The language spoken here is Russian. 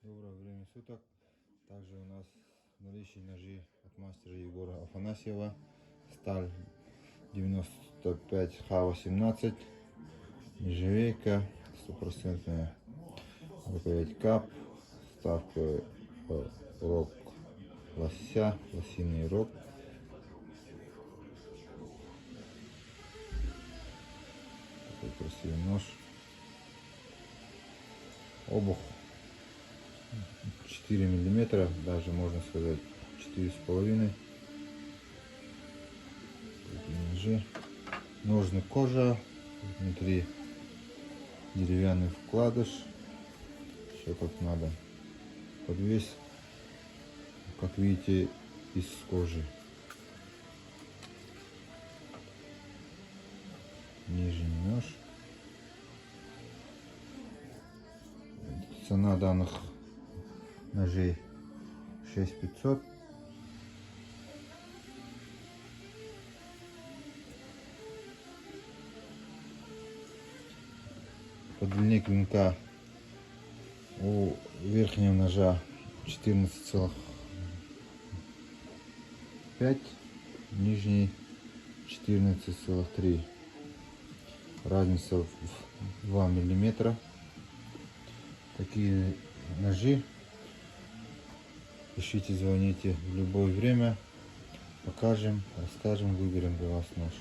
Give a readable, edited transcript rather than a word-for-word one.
Доброе время суток. Также у нас в наличии ножи от мастера Егора Афанасьева. Сталь 95 Х18. Нержавейка. Стопроцентная рукоять КАП. Ставка рог лося. Лосиный рог. Такой красивый нож. Обух 4 миллиметра, даже можно сказать 4,5. Такие ножи. Ножны кожа, внутри деревянный вкладыш, все как надо. Подвес, как видите, из кожи. Нижний нож. Цена данных ножей 6500. По длине клинка у верхнего ножа 14,5, нижний 14,3. Разница в 2 миллиметра. Такие ножи пишите, звоните в любое время, покажем, расскажем, выберем для вас нож.